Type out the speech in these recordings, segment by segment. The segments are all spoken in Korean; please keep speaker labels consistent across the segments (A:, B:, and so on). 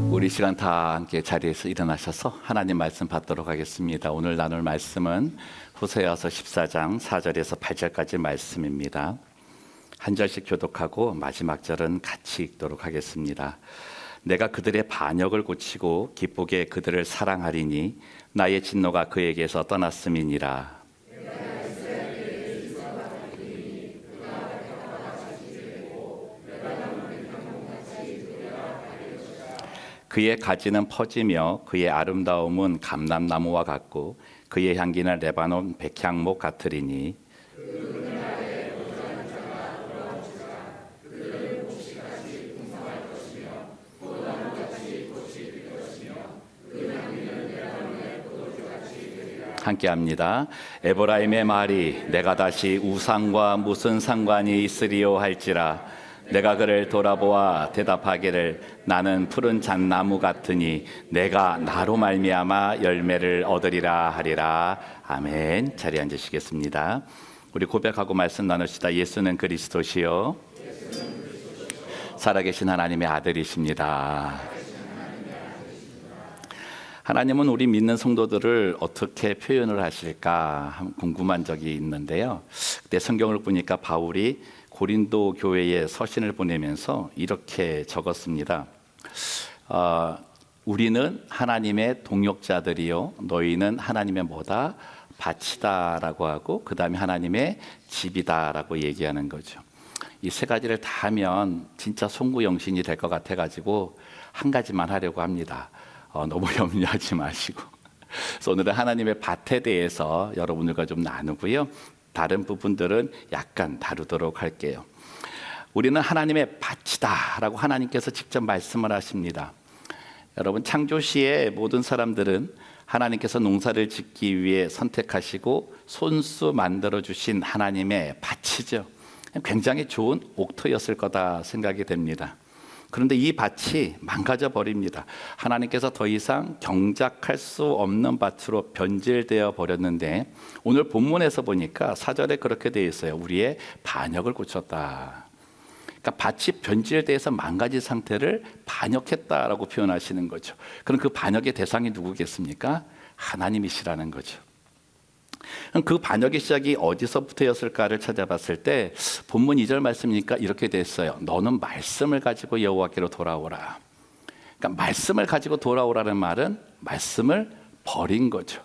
A: 우리 시간 다 함께 자리에서 일어나셔서 하나님 말씀 받도록 하겠습니다. 오늘 나눌 말씀은 호세아서 14장 4절에서 8절까지 말씀입니다. 한 절씩 교독하고 마지막 절은 같이 읽도록 하겠습니다. 내가 그들의 반역을 고치고 기쁘게 그들을 사랑하리니 나의 진노가 그에게서 떠났음이니라. 그의 가지는 퍼지며 그의 아름다움은 감람나무와 같고 그의 향기는 레바논 백향목 같으리니 함께합니다. 에브라임의 말이 내가 다시 우상과 무슨 상관이 있으리요 할지라. 내가 그를 돌아보아 대답하기를 나는 푸른 잣나무 같으니 내가 나로 말미암아 열매를 얻으리라 하리라. 아멘. 자리에 앉으시겠습니다. 우리 고백하고 말씀 나누시다. 예수는 그리스도시요 살아계신 하나님의 아들이십니다. 하나님은 우리 믿는 성도들을 어떻게 표현을 하실까 궁금한 적이 있는데요. 그때 성경을 보니까 바울이 고린도 교회에 서신을 보내면서 이렇게 적었습니다. 우리는 하나님의 동역자들이요 너희는 하나님의 뭐다? 밭이다라고 하고 그 다음에 하나님의 집이다라고 얘기하는 거죠. 이 세 가지를 다 하면 진짜 송구영신이 될 것 같아가지고 한 가지만 하려고 합니다. 너무 염려하지 마시고 그래서 오늘은 하나님의 밭에 대해서 여러분들과 좀 나누고요. 다른 부분들은 약간 다루도록 할게요. 우리는 하나님의 밭이다 라고 하나님께서 직접 말씀을 하십니다. 여러분 창조시의 모든 사람들은 하나님께서 농사를 짓기 위해 선택하시고 손수 만들어주신 하나님의 밭이죠. 굉장히 좋은 옥토였을 거다 생각이 됩니다. 그런데 이 밭이 망가져 버립니다. 하나님께서 더 이상 경작할 수 없는 밭으로 변질되어 버렸는데 오늘 본문에서 보니까 4절에 그렇게 되어 있어요. 우리의 반역을 고쳤다. 그러니까 밭이 변질돼서 망가진 상태를 반역했다라고 표현하시는 거죠. 그럼 그 반역의 대상이 누구겠습니까? 하나님이시라는 거죠. 그 반역의 시작이 어디서부터였을까를 찾아봤을 때 본문 2절 말씀이니까 이렇게 됐어요. 너는 말씀을 가지고 여호와께로 돌아오라. 그러니까 말씀을 가지고 돌아오라는 말은 말씀을 버린 거죠.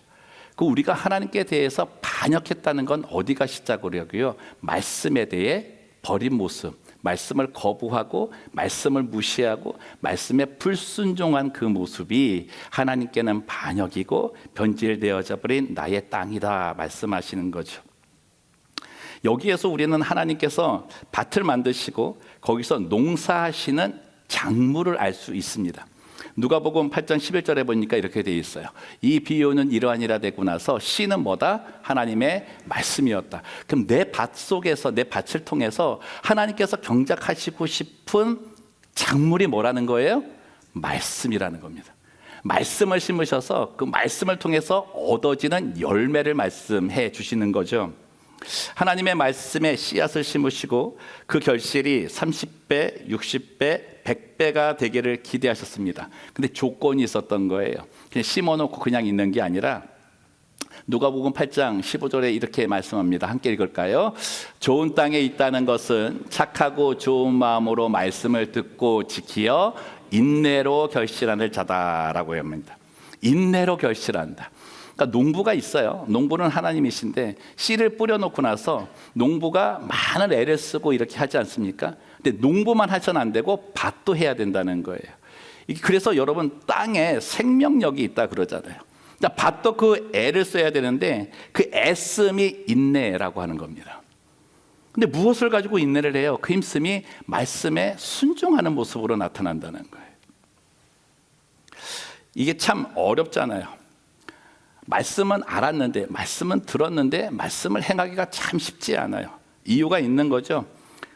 A: 그 우리가 하나님께 대해서 반역했다는 건 어디가 시작으로 여기요? 말씀에 대해 버린 모습. 말씀을 거부하고 말씀을 무시하고 말씀에 불순종한 그 모습이 하나님께는 반역이고 변질되어져 버린 나의 땅이다 말씀하시는 거죠. 여기에서 우리는 하나님께서 밭을 만드시고 거기서 농사하시는 작물을 알 수 있습니다. 누가복음 8장 11절에 보니까 이렇게 되어 있어요. 이 비유는 이러하니라 되고 나서 씨는 뭐다? 하나님의 말씀이었다. 그럼 내 밭 속에서 내 밭을 통해서 하나님께서 경작하시고 싶은 작물이 뭐라는 거예요? 말씀이라는 겁니다. 말씀을 심으셔서 그 말씀을 통해서 얻어지는 열매를 말씀해 주시는 거죠. 하나님의 말씀에 씨앗을 심으시고 그 결실이 30배, 60배, 100배가 되기를 기대하셨습니다. 근데 조건이 있었던 거예요. 그냥 심어놓고 그냥 있는 게 아니라 누가복음 8장 15절에 이렇게 말씀합니다. 함께 읽을까요? 좋은 땅에 있다는 것은 착하고 좋은 마음으로 말씀을 듣고 지키어 인내로 결실하는 자다라고 합니다. 인내로 결실한다. 그러니까 농부가 있어요. 농부는 하나님이신데 씨를 뿌려놓고 나서 농부가 많은 애를 쓰고 이렇게 하지 않습니까? 근데 농부만 하셔는 안 되고 밭도 해야 된다는 거예요. 그래서 여러분 땅에 생명력이 있다 그러잖아요. 그러니까 밭도 그 애를 써야 되는데 그 애씀이 인내라고 하는 겁니다. 근데 무엇을 가지고 인내를 해요? 그 힘씀이 말씀에 순종하는 모습으로 나타난다는 거예요. 이게 참 어렵잖아요. 말씀은 알았는데 말씀은 들었는데 말씀을 행하기가 참 쉽지 않아요. 이유가 있는 거죠.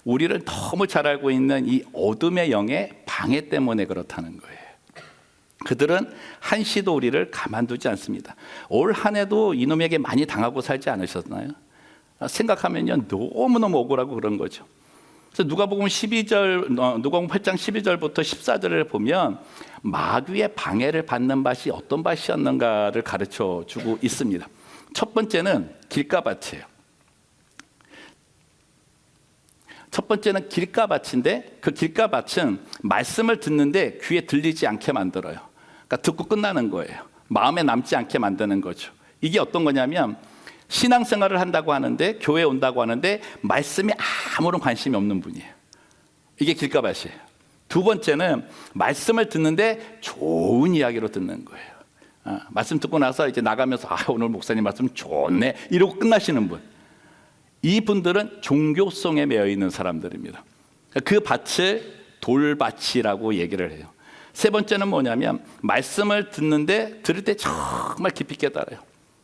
A: 우리를 너무 잘 알고 있는 이 어둠의 영의 방해 때문에 그렇다는 거예요. 그들은 한시도 우리를 가만두지 않습니다. 올 한 해도 이놈에게 많이 당하고 살지 않으셨나요? 생각하면요 너무너무 억울하고 그런 거죠. 그래서 누가복음 8장 12절부터 14절을 보면 마귀의 방해를 받는 밭이 어떤 밭이었는가를 가르쳐 주고 있습니다. 첫 번째는 길가밭이에요. 첫 번째는 길가밭인데 그 길가밭은 말씀을 듣는데 귀에 들리지 않게 만들어요. 그러니까 듣고 끝나는 거예요. 마음에 남지 않게 만드는 거죠. 이게 어떤 거냐면 신앙생활을 한다고 하는데 교회에 온다고 하는데 말씀에 아무런 관심이 없는 분이에요. 이게 길가밭이에요. 두 번째는 말씀을 듣는데 좋은 이야기로 듣는 거예요. 말씀 듣고 나서 이제 나가면서 오늘 목사님 말씀 좋네 이러고 끝나시는 분. 이분들은 종교성에 매여 있는 사람들입니다. 그 밭을 돌밭이라고 얘기를 해요. 세 번째는 뭐냐면 말씀을 듣는데 들을 때 정말 깊이 깨달아요.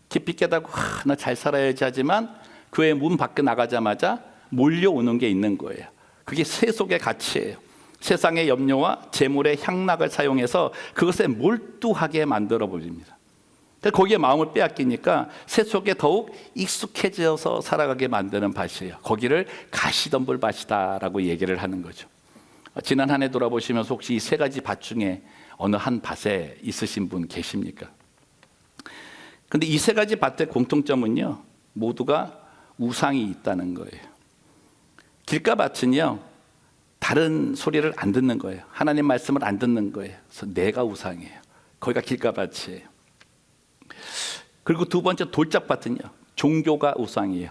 A: 깊이 깨닫고 나 잘 살아야지 하지만 교회 문 밖에 나가자마자 몰려오는 게 있는 거예요. 그게 세속의 가치예요. 세상의 염려와 재물의 향락을 사용해서 그것에 몰두하게 만들어 버립니다. 거기에 마음을 빼앗기니까 세속에 더욱 익숙해져서 살아가게 만드는 밭이에요. 거기를 가시덤불 밭이다라고 얘기를 하는 거죠. 지난 한 해 돌아보시면서 혹시 이 세 가지 밭 중에 어느 한 밭에 있으신 분 계십니까? 근데 이 세 가지 밭의 공통점은요, 모두가 우상이 있다는 거예요. 길가밭은요, 다른 소리를 안 듣는 거예요. 하나님 말씀을 안 듣는 거예요. 그래서 내가 우상이에요. 거기가 길가밭이에요. 그리고 두 번째 돌짝밭은요, 종교가 우상이에요.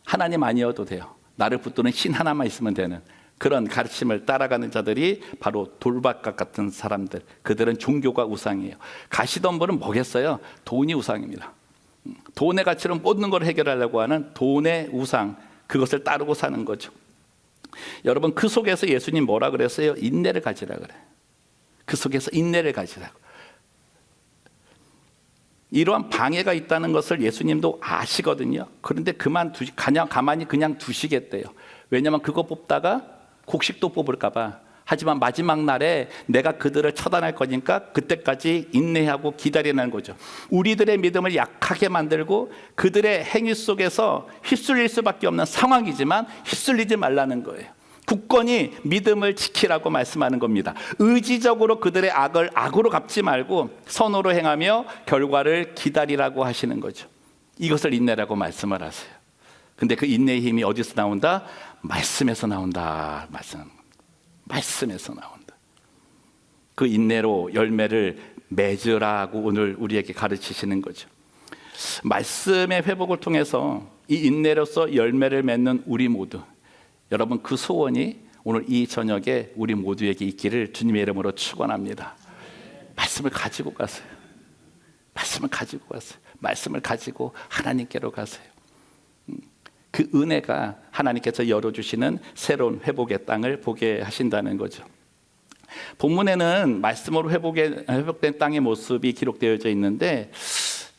A: 하나님 아니어도 돼요. 나를 붙드는 신 하나만 있으면 되는 그런 가르침을 따라가는 자들이 바로 돌밭 같은 사람들. 그들은 종교가 우상이에요. 가시덤불은 뭐겠어요? 돈이 우상입니다. 돈의 가치로 모든 걸 해결하려고 하는 돈의 우상, 그것을 따르고 사는 거죠. 여러분, 그 속에서 예수님 뭐라 그랬어요? 인내를 가지라 그래요. 그 속에서 인내를 가지라고. 이러한 방해가 있다는 것을 예수님도 아시거든요. 그런데 가만히 그냥 두시겠대요. 왜냐하면 그거 뽑다가 곡식도 뽑을까 봐. 하지만 마지막 날에 내가 그들을 처단할 거니까 그때까지 인내하고 기다리는 거죠. 우리들의 믿음을 약하게 만들고 그들의 행위 속에서 휩쓸릴 수밖에 없는 상황이지만 휩쓸리지 말라는 거예요. 굳건히 믿음을 지키라고 말씀하는 겁니다. 의지적으로 그들의 악을 악으로 갚지 말고 선으로 행하며 결과를 기다리라고 하시는 거죠. 이것을 인내라고 말씀을 하세요. 근데 그 인내의 힘이 어디서 나온다? 말씀에서 나온다. 말씀에서 나온다. 그 인내로 열매를 맺으라고 오늘 우리에게 가르치시는 거죠. 말씀의 회복을 통해서 이 인내로서 열매를 맺는 우리 모두, 여러분, 그 소원이 오늘 이 저녁에 우리 모두에게 있기를 주님의 이름으로 축원합니다. 말씀을 가지고 가세요. 말씀을 가지고 가세요. 말씀을 가지고 하나님께로 가세요. 그 은혜가 하나님께서 열어주시는 새로운 회복의 땅을 보게 하신다는 거죠. 본문에는 말씀으로 회복된 땅의 모습이 기록되어져 있는데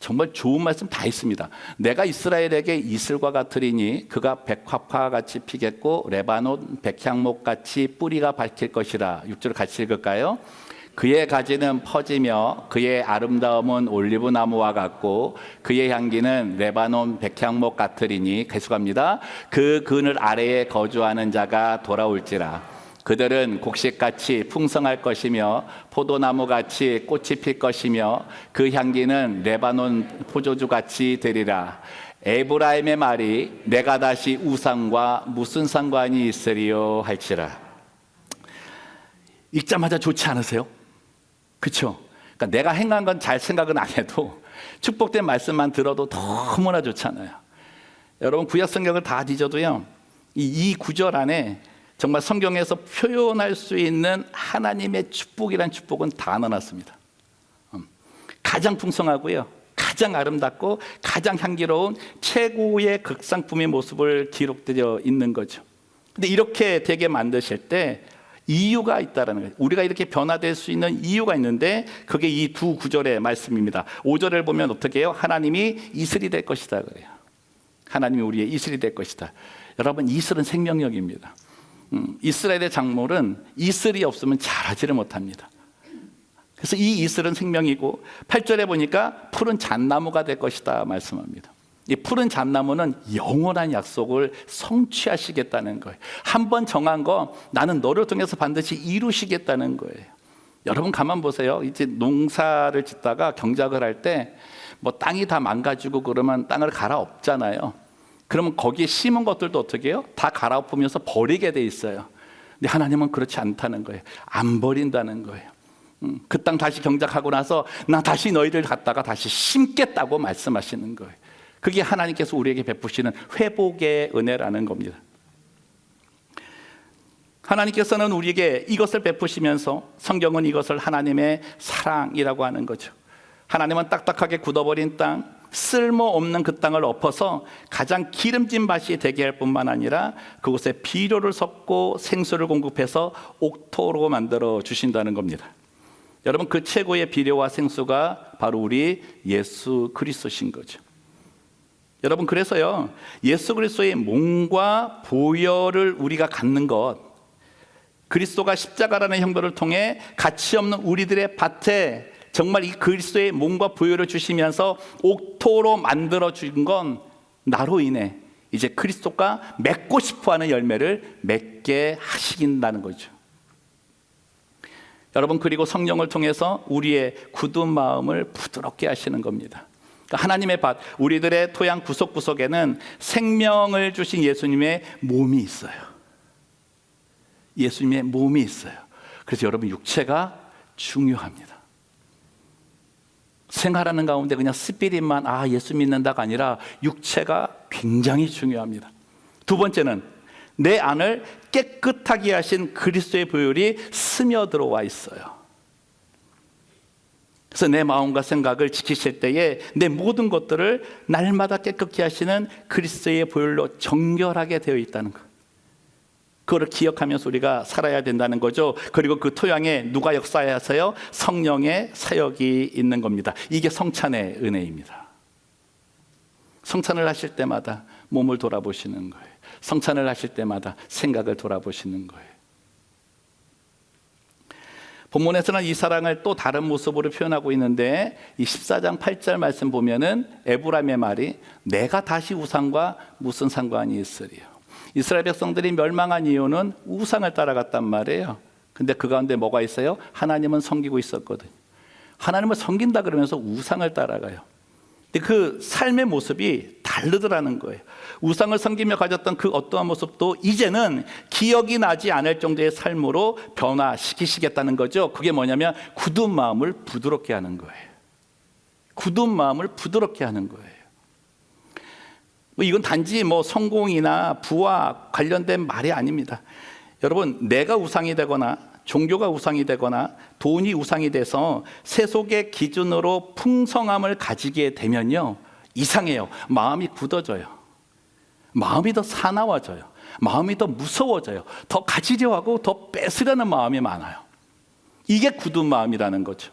A: 정말 좋은 말씀 다 있습니다. 내가 이스라엘에게 이슬과 같으리니 그가 백합화 같이 피겠고 레바논 백향목 같이 뿌리가 밝힐 것이라. 6절 같이 읽을까요? 그의 가지는 퍼지며 그의 아름다움은 올리브나무와 같고 그의 향기는 레바논 백향목 같으리니. 계속합니다. 그 그늘 아래에 거주하는 자가 돌아올지라. 그들은 곡식같이 풍성할 것이며 포도나무같이 꽃이 필 것이며 그 향기는 레바논 포도주같이 되리라. 에브라임의 말이 내가 다시 우상과 무슨 상관이 있으리요 할지라. 읽자마자 좋지 않으세요? 그렇죠? 그러니까 내가 행한 건 잘 생각은 안 해도 축복된 말씀만 들어도 너무나 좋잖아요. 여러분, 구약 성경을 다 뒤져도요, 이 구절 안에 정말 성경에서 표현할 수 있는 하나님의 축복이란 축복은 다 넣어놨습니다. 가장 풍성하고요, 가장 아름답고 가장 향기로운 최고의 극상품의 모습을 기록되어 있는 거죠. 근데 이렇게 되게 만드실 때 이유가 있다라는 거예요. 우리가 이렇게 변화될 수 있는 이유가 있는데 그게 이 두 구절의 말씀입니다. 5절을 보면 어떻게 해요? 하나님이 이슬이 될 것이다 그래요. 하나님이 우리의 이슬이 될 것이다. 여러분, 이슬은 생명력입니다. 이스라엘의 작물은 이슬이 없으면 자라지를 못합니다. 그래서 이 이슬은 생명이고 8절에 보니까 푸른 잣나무가 될 것이다 말씀합니다. 이 푸른 잣나무는 영원한 약속을 성취하시겠다는 거예요. 한번 정한 거 나는 너를 통해서 반드시 이루시겠다는 거예요. 여러분 가만 보세요. 이제 농사를 짓다가 경작을 할 때 뭐 땅이 다 망가지고 그러면 땅을 갈아엎잖아요. 그러면 거기에 심은 것들도 어떻게 해요? 다 갈아엎으면서 버리게 돼 있어요. 근데 하나님은 그렇지 않다는 거예요. 안 버린다는 거예요. 그 땅 다시 경작하고 나서 나 다시 너희를 갖다가 다시 심겠다고 말씀하시는 거예요. 그게 하나님께서 우리에게 베푸시는 회복의 은혜라는 겁니다. 하나님께서는 우리에게 이것을 베푸시면서 성경은 이것을 하나님의 사랑이라고 하는 거죠. 하나님은 딱딱하게 굳어버린 땅, 쓸모없는 그 땅을 엎어서 가장 기름진 밭이 되게 할 뿐만 아니라 그곳에 비료를 섞고 생수를 공급해서 옥토로 만들어 주신다는 겁니다. 여러분 그 최고의 비료와 생수가 바로 우리 예수 그리스도신 거죠. 여러분 그래서요 예수 그리스도의 몸과 보혈을 우리가 갖는 것, 그리스도가 십자가라는 형벌을 통해 가치 없는 우리들의 밭에 정말 이 그리스도의 몸과 보혈을 주시면서 옥토로 만들어 준 건 나로 인해 이제 그리스도가 맺고 싶어하는 열매를 맺게 하신다는 거죠. 여러분 그리고 성령을 통해서 우리의 굳은 마음을 부드럽게 하시는 겁니다. 그러니까 하나님의 밭, 우리들의 토양 구석구석에는 생명을 주신 예수님의 몸이 있어요. 예수님의 몸이 있어요. 그래서 여러분 육체가 중요합니다. 생활하는 가운데 그냥 스피릿만 예수 믿는다가 아니라 육체가 굉장히 중요합니다. 두 번째는 내 안을 깨끗하게 하신 그리스도의 보혈이 스며들어와 있어요. 그래서 내 마음과 생각을 지키실 때에 내 모든 것들을 날마다 깨끗게 하시는 그리스도의 보혈로 정결하게 되어 있다는 것, 그거를 기억하면서 우리가 살아야 된다는 거죠. 그리고 그 토양에 누가 역사하세요? 성령의 사역이 있는 겁니다. 이게 성찬의 은혜입니다. 성찬을 하실 때마다 몸을 돌아보시는 거예요. 성찬을 하실 때마다 생각을 돌아보시는 거예요. 본문에서는 이 사랑을 또 다른 모습으로 표현하고 있는데 이 14장 8절 말씀 보면은 에브라임의 말이 내가 다시 우상과 무슨 상관이 있으리요. 이스라엘 백성들이 멸망한 이유는 우상을 따라갔단 말이에요. 근데 그 가운데 뭐가 있어요? 하나님은 섬기고 있었거든요. 하나님을 섬긴다 그러면서 우상을 따라가요. 근데 그 삶의 모습이 다르더라는 거예요. 우상을 섬기며 가졌던 그 어떠한 모습도 이제는 기억이 나지 않을 정도의 삶으로 변화시키시겠다는 거죠. 그게 뭐냐면 굳은 마음을 부드럽게 하는 거예요. 굳은 마음을 부드럽게 하는 거예요. 이건 단지 성공이나 부와 관련된 말이 아닙니다. 여러분 내가 우상이 되거나 종교가 우상이 되거나 돈이 우상이 돼서 세속의 기준으로 풍성함을 가지게 되면요 이상해요. 마음이 굳어져요. 마음이 더 사나워져요. 마음이 더 무서워져요. 더 가지려 하고 더 뺏으려는 마음이 많아요. 이게 굳은 마음이라는 거죠.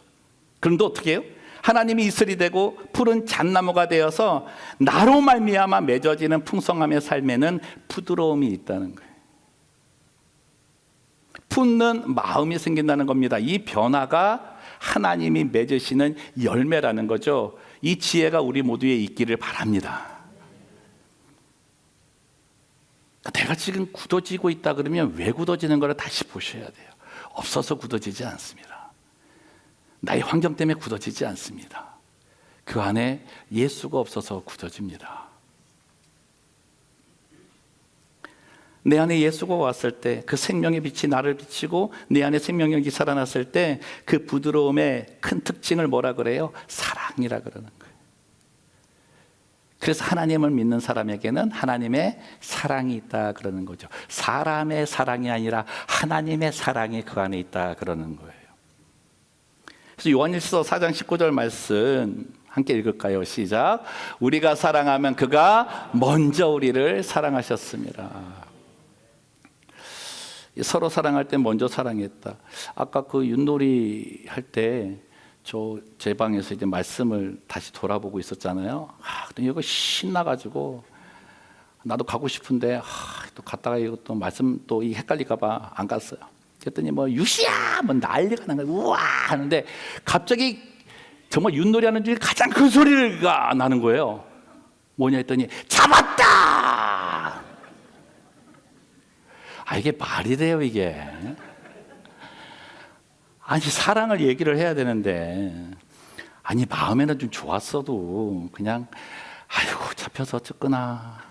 A: 그런데 어떻게 해요? 하나님이 이슬이 되고 푸른 잣나무가 되어서 나로 말미암아 맺어지는 풍성함의 삶에는 부드러움이 있다는 거예요. 품는 마음이 생긴다는 겁니다. 이 변화가 하나님이 맺으시는 열매라는 거죠. 이 지혜가 우리 모두에 있기를 바랍니다. 내가 지금 굳어지고 있다 그러면 왜 굳어지는 걸 다시 보셔야 돼요. 없어서 굳어지지 않습니다. 나의 환경 때문에 굳어지지 않습니다. 그 안에 예수가 없어서 굳어집니다. 내 안에 예수가 왔을 때 그 생명의 빛이 나를 비치고 내 안에 생명력이 살아났을 때 그 부드러움의 큰 특징을 뭐라 그래요? 사랑이라 그러는 거예요. 그래서 하나님을 믿는 사람에게는 하나님의 사랑이 있다 그러는 거죠. 사람의 사랑이 아니라 하나님의 사랑이 그 안에 있다 그러는 거예요. 그래서 요한일서 4장 19절 말씀 함께 읽을까요? 시작. 우리가 사랑하면 그가 먼저 우리를 사랑하셨습니다. 서로 사랑할 때 먼저 사랑했다. 아까 그 윷놀이 할 때 제 방에서 이제 말씀을 다시 돌아보고 있었잖아요. 근데 이거 신나가지고 나도 가고 싶은데 또 갔다가 이것도 말씀 또 헷갈릴까봐 안 갔어요. 그랬더니 유시야 난리가 난 거예요. 우와 하는데 갑자기 정말 윷놀이 하는 중에 가장 큰 소리가 나는 거예요. 뭐냐 했더니 잡았다. 이게 말이 돼요, 이게? 아니, 사랑을 얘기를 해야 되는데, 아니, 마음에는 좀 좋았어도 그냥 아이고 잡혀서 어쨌거나,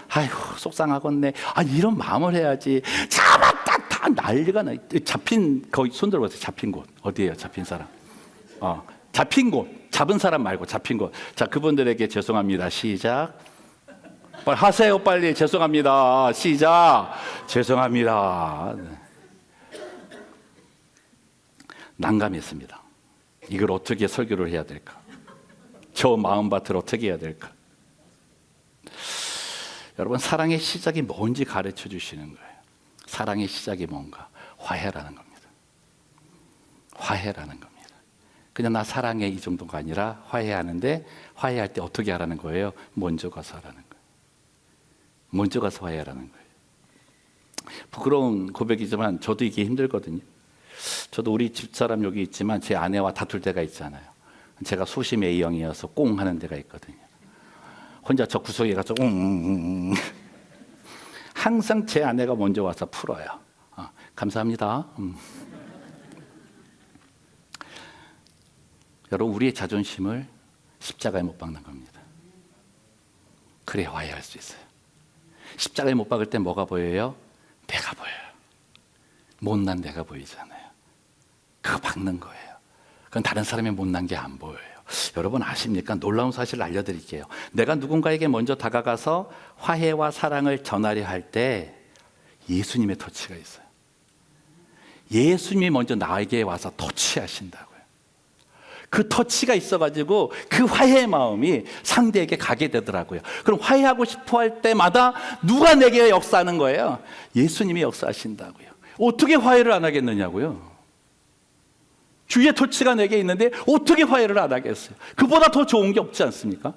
A: 아이고 속상하겠네, 아니 이런 마음을 해야지. 잡았다, 다 난리가 나. 잡힌, 거기 손 들어보세요. 잡힌 곳 어디예요? 잡힌 사람. 잡힌 곳, 잡은 사람 말고 잡힌 곳. 자, 그분들에게 죄송합니다. 시작. 빨리 하세요, 빨리. 죄송합니다. 시작. 죄송합니다. 난감했습니다. 이걸 어떻게 설교를 해야 될까? 저 마음밭을 어떻게 해야 될까? 여러분, 사랑의 시작이 뭔지 가르쳐 주시는 거예요. 사랑의 시작이 뭔가? 화해라는 겁니다. 화해라는 겁니다. 그냥 나 사랑해 이 정도가 아니라 화해하는데, 화해할 때 어떻게 하라는 거예요? 먼저 가서 하라는 거예요. 먼저 가서 화해하라는 거예요. 부끄러운 고백이지만 저도 이게 힘들거든요. 저도 우리 집사람 여기 있지만 제 아내와 다툴 때가 있잖아요. 제가 소심 A형이어서 꽁 하는 데가 있거든요. 혼자 저 구석에 가서 항상 제 아내가 먼저 와서 풀어요. 감사합니다. 여러분, 우리의 자존심을 십자가에 못 박는 겁니다. 그래야 화해할 수 있어요. 십자가에 못 박을 때 뭐가 보여요? 내가 보여요. 못난 내가 보이잖아요. 그거 박는 거예요. 그건 다른 사람이 못난 게 안 보여요. 여러분 아십니까? 놀라운 사실을 알려드릴게요. 내가 누군가에게 먼저 다가가서 화해와 사랑을 전하려 할 때 예수님의 터치가 있어요. 예수님이 먼저 나에게 와서 터치하신다고요. 그 터치가 있어가지고 그 화해의 마음이 상대에게 가게 되더라고요. 그럼 화해하고 싶어 할 때마다 누가 내게 역사하는 거예요? 예수님이 역사하신다고요. 어떻게 화해를 안 하겠느냐고요. 주의 터치가 내게 있는데 어떻게 화해를 안 하겠어요? 그보다 더 좋은 게 없지 않습니까?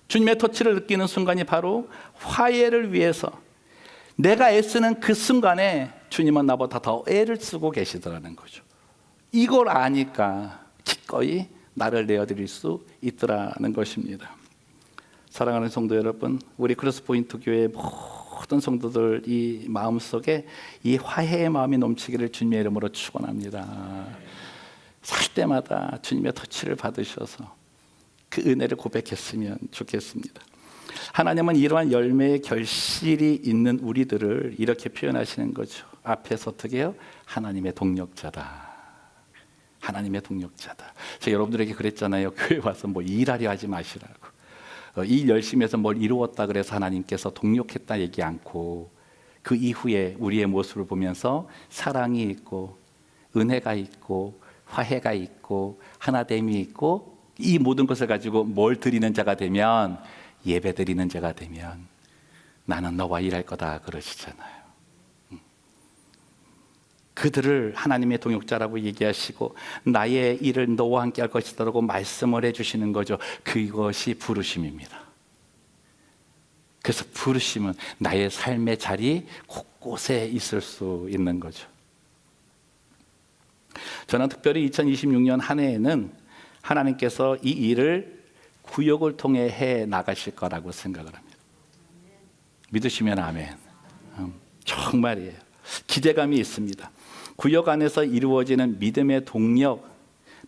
A: 주님의 터치를 느끼는 순간이 바로 화해를 위해서 내가 애쓰는 그 순간에 주님은 나보다 더 애를 쓰고 계시더라는 거죠. 이걸 아니까 기꺼이 나를 내어드릴 수 있더라는 것입니다. 사랑하는 성도 여러분, 우리 크로스포인트 교회 모든 성도들 이 마음속에 이 화해의 마음이 넘치기를 주님의 이름으로 축원합니다. 살 때마다 주님의 터치를 받으셔서 그 은혜를 고백했으면 좋겠습니다. 하나님은 이러한 열매의 결실이 있는 우리들을 이렇게 표현하시는 거죠. 앞에서 어떻게 해요? 하나님의 동력자다. 하나님의 동력자다. 제가 여러분들에게 그랬잖아요. 교회 와서 뭐 일하려 하지 마시라고. 일 열심히 해서 뭘 이루었다 그래서 하나님께서 동력했다 얘기 않고, 그 이후에 우리의 모습을 보면서 사랑이 있고 은혜가 있고 화해가 있고 하나됨이 있고, 이 모든 것을 가지고 뭘 드리는 자가 되면, 예배 드리는 자가 되면 나는 너와 일할 거다 그러시잖아요. 그들을 하나님의 동역자라고 얘기하시고 나의 일을 너와 함께 할 것이다라고 말씀을 해주시는 거죠. 그것이 부르심입니다. 그래서 부르심은 나의 삶의 자리 곳곳에 있을 수 있는 거죠. 저는 특별히 2026년 한 해에는 하나님께서 이 일을 구역을 통해 해 나가실 거라고 생각을 합니다. 믿으시면 아멘. 정말이에요. 기대감이 있습니다. 구역 안에서 이루어지는 믿음의 동력,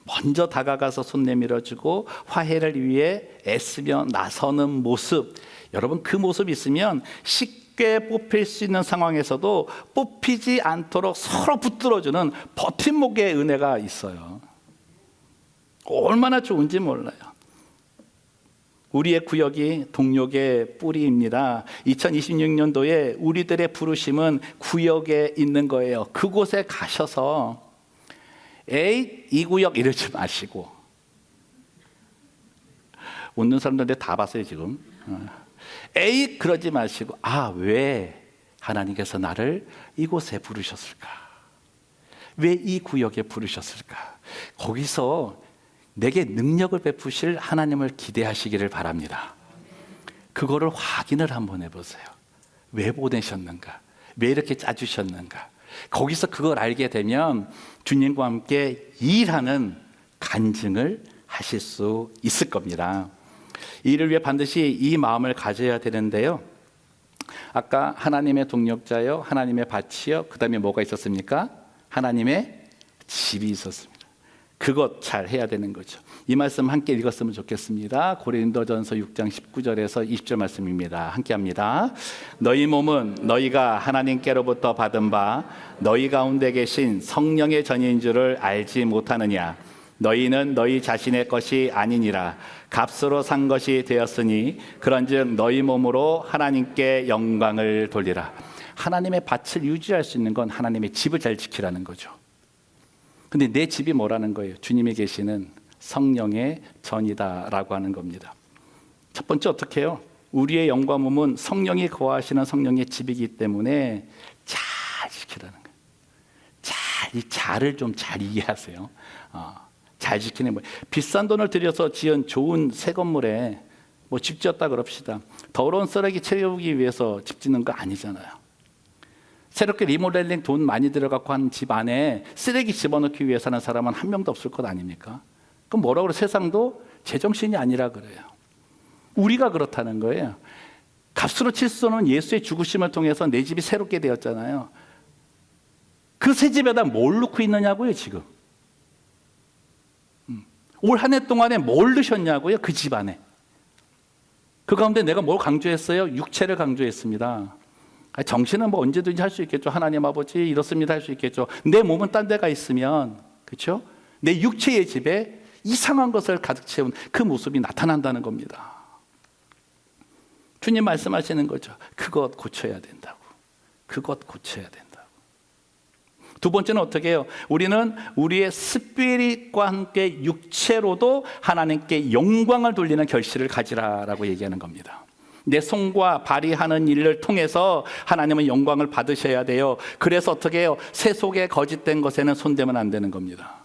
A: 먼저 다가가서 손 내밀어주고 화해를 위해 애쓰며 나서는 모습, 여러분 그 모습 있으면 쉽게 뽑힐 수 있는 상황에서도 뽑히지 않도록 서로 붙들어주는 버팀목의 은혜가 있어요. 얼마나 좋은지 몰라요. 우리의 구역이 동력의 뿌리입니다. 2026년도에 우리들의 부르심은 구역에 있는 거예요. 그곳에 가셔서 에이 이 구역 이러지 마시고, 웃는 사람들한테 다 봤어요 지금. 에이 그러지 마시고, 왜 하나님께서 나를 이곳에 부르셨을까? 왜 이 구역에 부르셨을까? 거기서 내게 능력을 베푸실 하나님을 기대하시기를 바랍니다. 그거를 확인을 한번 해보세요. 왜 보내셨는가? 왜 이렇게 짜주셨는가? 거기서 그걸 알게 되면 주님과 함께 일하는 간증을 하실 수 있을 겁니다. 이를 위해 반드시 이 마음을 가져야 되는데요. 아까 하나님의 동력자요, 하나님의 밭이요, 그 다음에 뭐가 있었습니까? 하나님의 집이 있었습니다. 그것 잘 해야 되는 거죠. 이 말씀 함께 읽었으면 좋겠습니다. 고린도전서 6장 19절에서 20절 말씀입니다. 함께 합니다. 너희 몸은 너희가 하나님께로부터 받은 바 너희 가운데 계신 성령의 전인 줄을 알지 못하느냐. 너희는 너희 자신의 것이 아니니라. 값으로 산 것이 되었으니 그런즉 너희 몸으로 하나님께 영광을 돌리라. 하나님의 밭을 유지할 수 있는 건 하나님의 집을 잘 지키라는 거죠. 근데 내 집이 뭐라는 거예요? 주님이 계시는 성령의 전이다라고 하는 겁니다. 첫 번째 어떻게 해요? 우리의 영과 몸은 성령이 거하시는 성령의 집이기 때문에 잘 지키라는 거예요. 이 잘을 좀 잘 이해하세요. 잘 지키는 거예요. 비싼 돈을 들여서 지은 좋은 새 건물에 뭐 집 지었다 그럽시다. 더러운 쓰레기 채우기 위해서 집 짓는 거 아니잖아요. 새롭게 리모델링 돈 많이 들어가고 한 집 안에 쓰레기 집어넣기 위해 사는 사람은 한 명도 없을 것 아닙니까? 그럼 뭐라고 그래? 세상도 제정신이 아니라 그래요. 우리가 그렇다는 거예요. 값으로 칠 수 없는 예수의 죽으심을 통해서 내 집이 새롭게 되었잖아요. 그 새 집에다 뭘 넣고 있느냐고요, 지금. 올 한 해 동안에 뭘 넣으셨냐고요, 그 집 안에. 그 가운데 내가 뭘 강조했어요? 육체를 강조했습니다. 정신은 뭐 언제든지 할 수 있겠죠. 하나님 아버지 이렇습니다 할 수 있겠죠. 내 몸은 딴 데가 있으면, 그렇죠? 내 육체의 집에 이상한 것을 가득 채운 그 모습이 나타난다는 겁니다. 주님 말씀하시는 거죠. 그것 고쳐야 된다고. 그것 고쳐야 된다고. 두 번째는 어떻게 해요? 우리는 우리의 스피릿과 함께 육체로도 하나님께 영광을 돌리는 결실을 가지라라고 얘기하는 겁니다. 내 손과 발이 하는 일을 통해서 하나님은 영광을 받으셔야 돼요. 그래서 어떻게 해요? 새 속에 거짓된 것에는 손대면 안 되는 겁니다.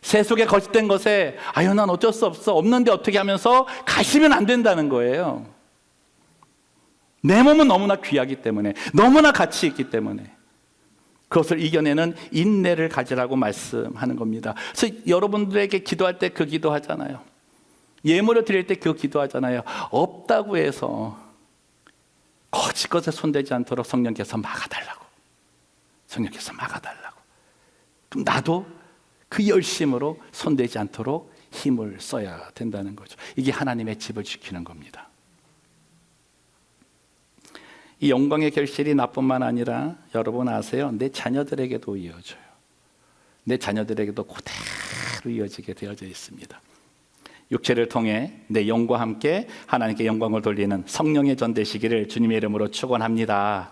A: 새 속에 거짓된 것에 아유 난 어쩔 수 없어 없는데 어떻게 하면서 가시면 안 된다는 거예요. 내 몸은 너무나 귀하기 때문에, 너무나 가치 있기 때문에 그것을 이겨내는 인내를 가지라고 말씀하는 겁니다. 그래서 여러분들에게 기도할 때 그 기도하잖아요. 예물을 드릴 때 그 기도하잖아요. 없다고 해서 거짓 것에 손대지 않도록 성령께서 막아달라고. 성령께서 막아달라고. 그럼 나도 그 열심으로 손대지 않도록 힘을 써야 된다는 거죠. 이게 하나님의 집을 지키는 겁니다. 이 영광의 결실이 나뿐만 아니라 여러분 아세요? 내 자녀들에게도 이어져요. 내 자녀들에게도 그대로 이어지게 되어져 있습니다. 육체를 통해 내 영과 함께 하나님께 영광을 돌리는 성령의 전 되시기를 주님의 이름으로 축원합니다.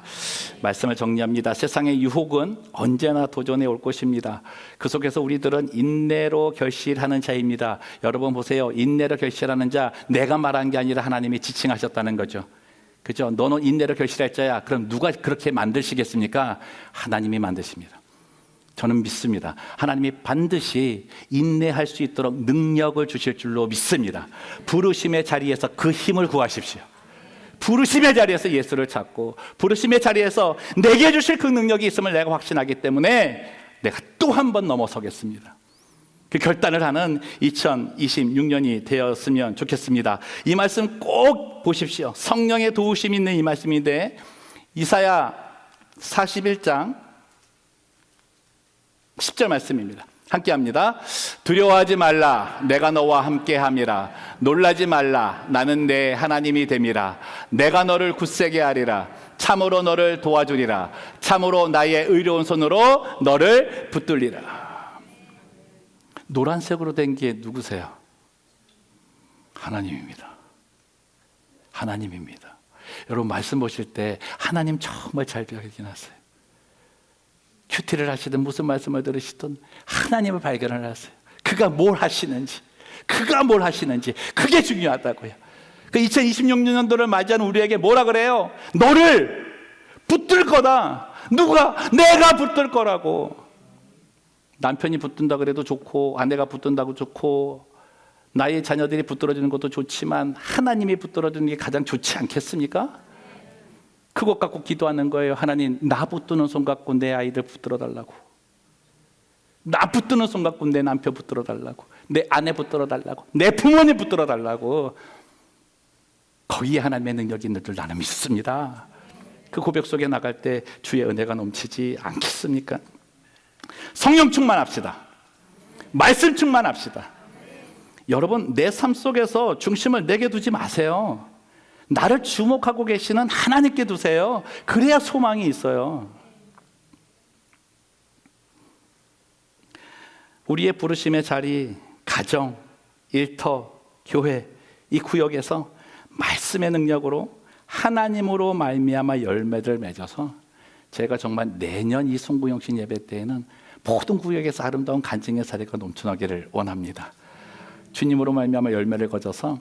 A: 말씀을 정리합니다. 세상의 유혹은 언제나 도전해 올 것입니다. 그 속에서 우리들은 인내로 결실하는 자입니다. 여러분 보세요. 인내로 결실하는 자, 내가 말한 게 아니라 하나님이 지칭하셨다는 거죠. 그죠? 너는 인내로 결실할 자야. 그럼 누가 그렇게 만드시겠습니까? 하나님이 만드십니다. 저는 믿습니다. 하나님이 반드시 인내할 수 있도록 능력을 주실 줄로 믿습니다. 부르심의 자리에서 그 힘을 구하십시오. 부르심의 자리에서 예수를 찾고, 부르심의 자리에서 내게 주실 그 능력이 있음을 내가 확신하기 때문에 내가 또 한 번 넘어서겠습니다. 그 결단을 하는 2026년이 되었으면 좋겠습니다. 이 말씀 꼭 보십시오. 성령의 도우심이 있는 이 말씀인데, 이사야 41장 10절 말씀입니다. 함께 합니다. 두려워하지 말라. 내가 너와 함께 함이라. 놀라지 말라. 나는 내 하나님이 됨이라. 내가 너를 굳세게 하리라. 참으로 너를 도와주리라. 참으로 나의 의로운 손으로 너를 붙들리라. 노란색으로 된 게 누구세요? 하나님입니다. 하나님입니다. 여러분 말씀 보실 때 하나님 정말 잘 발견하세요. 큐티를 하시든 무슨 말씀을 들으시든 하나님을 발견을 하세요. 그가 뭘 하시는지, 그게 중요하다고요. 그 2026년도를 맞이하는 우리에게 뭐라 그래요? 너를 붙들 거다. 누가? 내가 붙들 거라고. 남편이 붙든다 그래도 좋고, 아내가 붙든다고 좋고, 나의 자녀들이 붙들어주는 것도 좋지만 하나님이 붙들어주는 게 가장 좋지 않겠습니까? 그것 갖고 기도하는 거예요. 하나님, 나 붙드는 손 갖고 내 아이들 붙들어 달라고. 나 붙드는 손 갖고 내 남편 붙들어 달라고, 내 아내 붙들어 달라고, 내 부모님 붙들어 달라고. 거기에 하나님의 능력이 있는 줄 나는 믿습니다. 그 고백 속에 나갈 때 주의 은혜가 넘치지 않겠습니까? 성령 충만합시다. 말씀 충만합시다. 여러분, 내 삶 속에서 중심을 내게 두지 마세요. 나를 주목하고 계시는 하나님께 두세요. 그래야 소망이 있어요. 우리의 부르심의 자리, 가정, 일터, 교회, 이 구역에서 말씀의 능력으로 하나님으로 말미암아 열매를 맺어서 제가 정말 내년 이 송구영신 예배 때에는 모든 구역에서 아름다운 간증의 사례가 넘쳐나기를 원합니다. 주님으로 말미암아 열매를 거둬서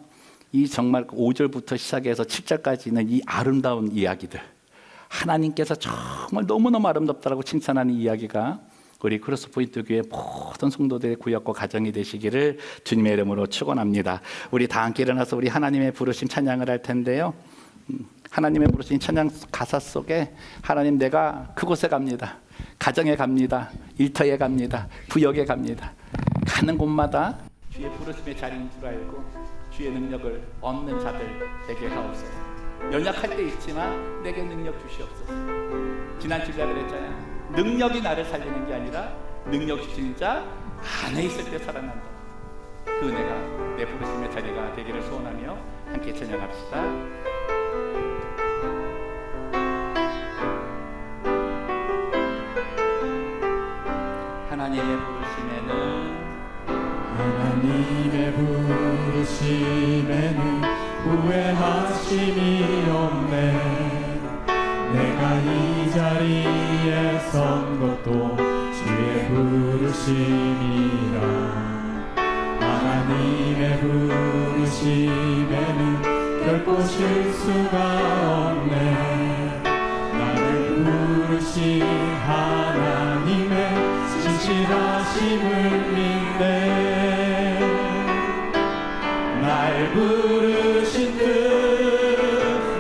A: 이 정말 5절부터 시작해서 7절까지 있는 이 아름다운 이야기들, 하나님께서 정말 너무너무 아름답다라고 칭찬하는 이야기가 우리 크로스 포인트 교회 모든 성도들의 구역과 가정이 되시기를 주님의 이름으로 축원합니다. 우리 다 함께 일어나서 우리 하나님의 부르심 찬양을 할 텐데요. 하나님의 부르심 찬양 가사 속에 하나님, 내가 그곳에 갑니다. 가정에 갑니다. 일터에 갑니다. 구역에 갑니다. 가는 곳마다 주의 부르심의 자리인 줄 알고 주의 능력을 얻는 자들 되게 하옵소서. 연약할 때 있지만 내게 능력 주시옵소서. 지난 주일에 그랬잖아요. 능력이 나를 살리는 게 아니라 능력 주신 자 안에 있을 때 살아난다. 그 은혜가 내 부르심의 자리가 되기를 소원하며 함께 찬양합시다. 하나님의
B: 부르심에는 후회하심이 없네. 내가 이 자리에 선 것도 주의 부르심이라. 하나님의 부르심에는 결코 실수가 없네. 나를 부르신 하나님의 진실하심을 믿네. 날 부르신 뜻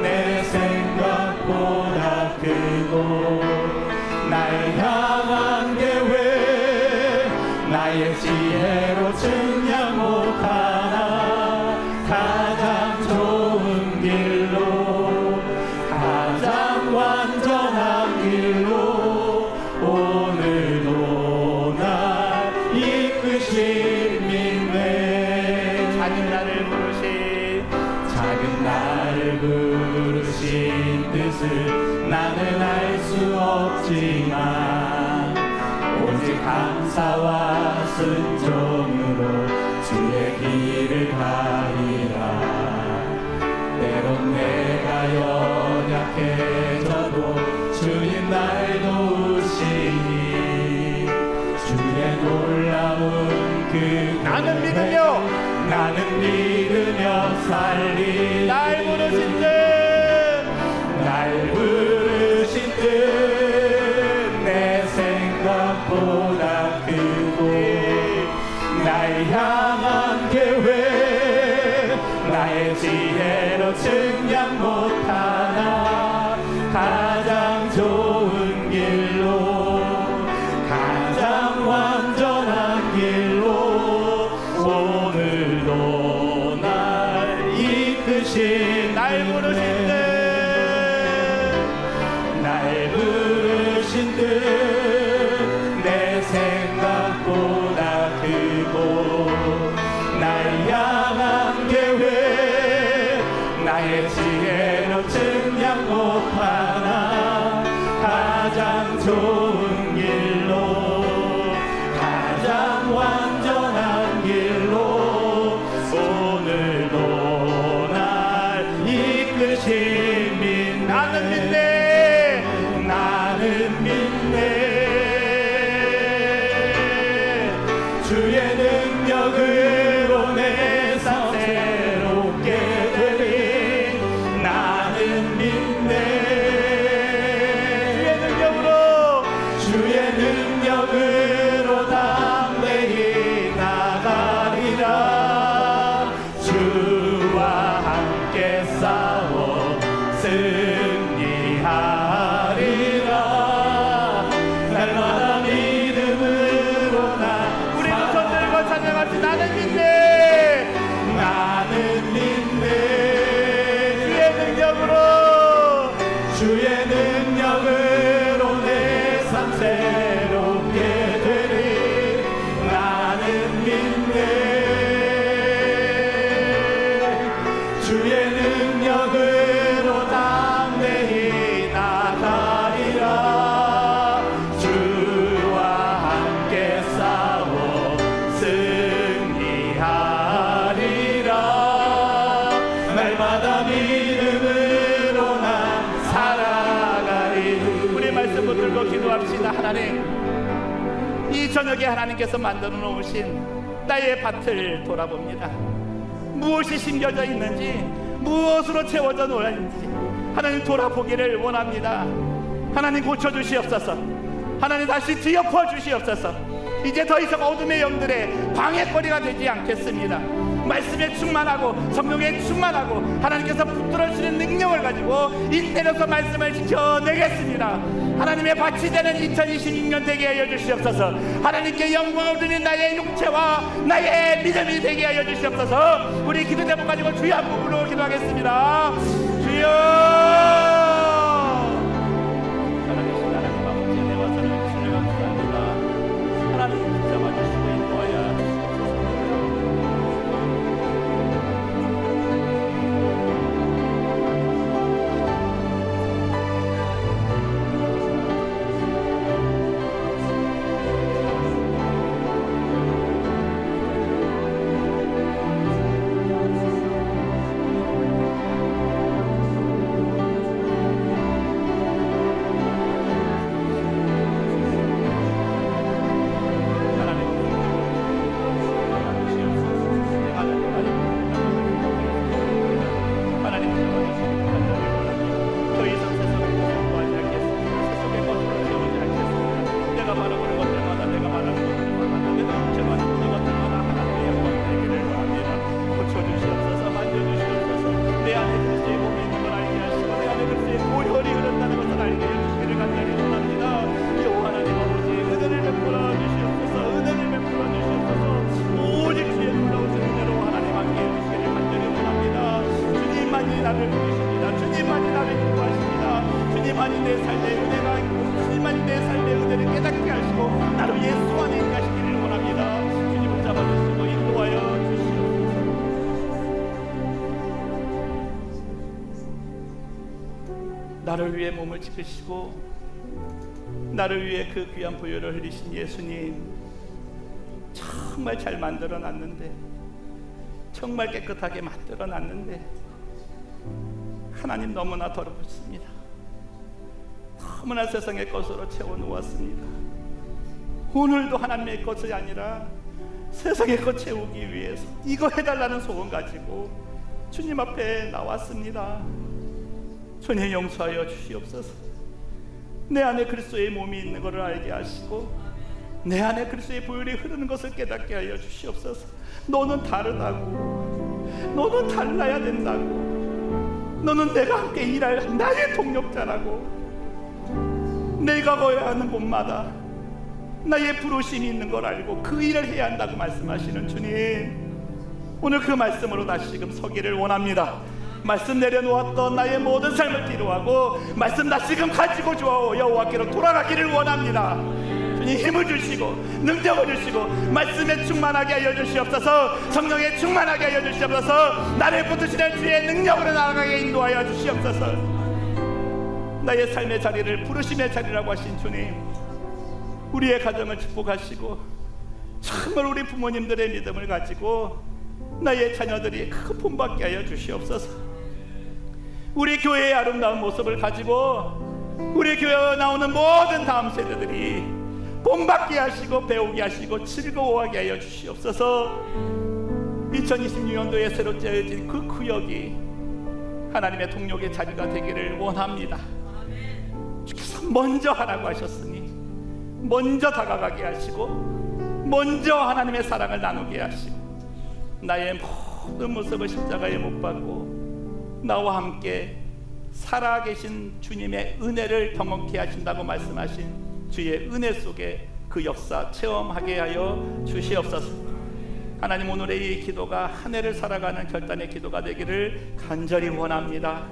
B: 내 생각보다 크고, 날 향한 계획 나의 지혜로 측량 못하나. 가장 좋은 길로, 가장 완전한 길로 오늘도 날 이끄신 믿네. 작은 나를 부르신 뜻을 나는 알 수 없지만, 오직 감사와 순종으로 주의 길을 가리라. 때론 내가 연약해져도 주님 날 도우시니, 주의 놀라운 그
C: 나는 믿으며
B: 살리.
C: 날 부르신 뜻
B: 내 생각보다 크고, 날 향한 계획 나의 지혜로 측량 못하나. 가장 좋은 길로, 가장 완전한 길로 오늘도 날 이끄신
C: 날
A: 하나님, 이 저녁에 하나님께서 만들어 놓으신 나의 밭을 돌아봅니다. 무엇이 심겨져 있는지, 무엇으로 채워져 놓았는지 하나님 돌아보기를 원합니다. 하나님 고쳐주시옵소서. 하나님 다시 뒤엎어 주시옵소서. 이제 더 이상 어둠의 영들의 방해거리가 되지 않겠습니다. 말씀에 충만하고 성령에 충만하고 하나님께서 붙들어주시는 능력을 가지고 인내로서 말씀을 지켜내겠습니다. 하나님의 밭이 되는 2026년 되게 하여 주시옵소서. 하나님께 영광을 드리는 나의 육체와 나의 믿음이 되게 하여 주시옵소서. 우리 기도 제목 가지고 주여 한 부분으로 기도하겠습니다. 주여, 하나님 아버지, 내와 사랑을 주시려 감사합니다. 하나님 잡아주시고 인도하여 주시옵소서. 주님만이 나를 인도하십니다. 주님만이 내 삶의 은혜가 있고 주님만이 내 삶의 은혜를 깨닫게 하시고 나를 위해 소원에 인가시기를 원합니다. 주님을 잡아주시고 인도하여 주시옵소서. 나를 위해 몸을 지키시고 나를 위해 그 귀한 보혈을 흘리신 예수님, 정말 잘 만들어 놨는데, 정말 깨끗하게 만들어 놨는데 하나님 너무나 더럽습니다. 너무나 세상의 것으로 채워 놓았습니다. 오늘도 하나님의 것이 아니라 세상의 것 채우기 위해서 이거 해달라는 소원 가지고 주님 앞에 나왔습니다. 주님 용서하여 주시옵소서. 내 안에 그리스도의 몸이 있는 것을 알게 하시고 내 안에 그리스도의 보혈이 흐르는 것을 깨닫게 하여 주시옵소서. 너는 다르다고, 너는 달라야 된다고, 너는 내가 함께 일할 나의 동력자라고, 내가 가야 하는 곳마다 나의 부르심이 있는 걸 알고 그 일을 해야 한다고 말씀하시는 주님, 오늘 그 말씀으로 다시금 서기를 원합니다. 말씀 내려놓았던 나의 모든 삶을 뒤로하고 말씀 다시금 가지고 주어 여호와께로 돌아가기를 원합니다. 주님 힘을 주시고 능력을 주시고 말씀에 충만하게 하여 주시옵소서. 성령에 충만하게 하여 주시옵소서. 나를 붙드시는 주의 능력으로 나아가게 인도하여 주시옵소서. 나의 삶의 자리를 부르심의 자리라고 하신 주님, 우리의 가정을 축복하시고 정말 우리 부모님들의 믿음을 가지고 나의 자녀들이 큰 본받게 하여 주시옵소서. 우리 교회의 아름다운 모습을 가지고 우리 교회에 나오는 모든 다음 세대들이 본받게 하시고 배우게 하시고 즐거워하게 하여 주시옵소서. 2026년도에 새로 짜여진 그 구역이 하나님의 동력의 자리가 되기를 원합니다. 주께서 먼저 하라고 하셨으니 먼저 다가가게 하시고 먼저 하나님의 사랑을 나누게 하시고 나의 모든 모습을 십자가에 못 박고 나와 함께 살아계신 주님의 은혜를 경험케 하신다고 말씀하신 주의 은혜 속에 그 역사 체험하게 하여 주시옵소서. 하나님, 오늘의 이 기도가 한 해를 살아가는 결단의 기도가 되기를 간절히 원합니다.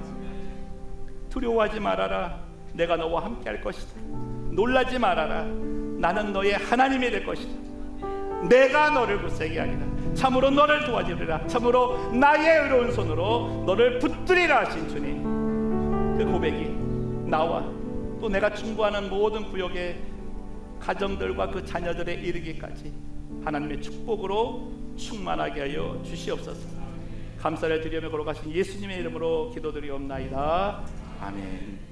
A: 두려워하지 말아라, 내가 너와 함께 할 것이다. 놀라지 말아라, 나는 너의 하나님이 될 것이다. 내가 너를 굳세게 하리라. 참으로 너를 도와주리라. 참으로 나의 의로운 손으로 너를 붙들리라 하신 주님, 그 고백이 나와 또 내가 충고하는 모든 구역의 가정들과 그 자녀들에 이르기까지 하나님의 축복으로 충만하게 하여 주시옵소서. 감사를 드리며 걸어가신 예수님의 이름으로 기도드리옵나이다. 아멘.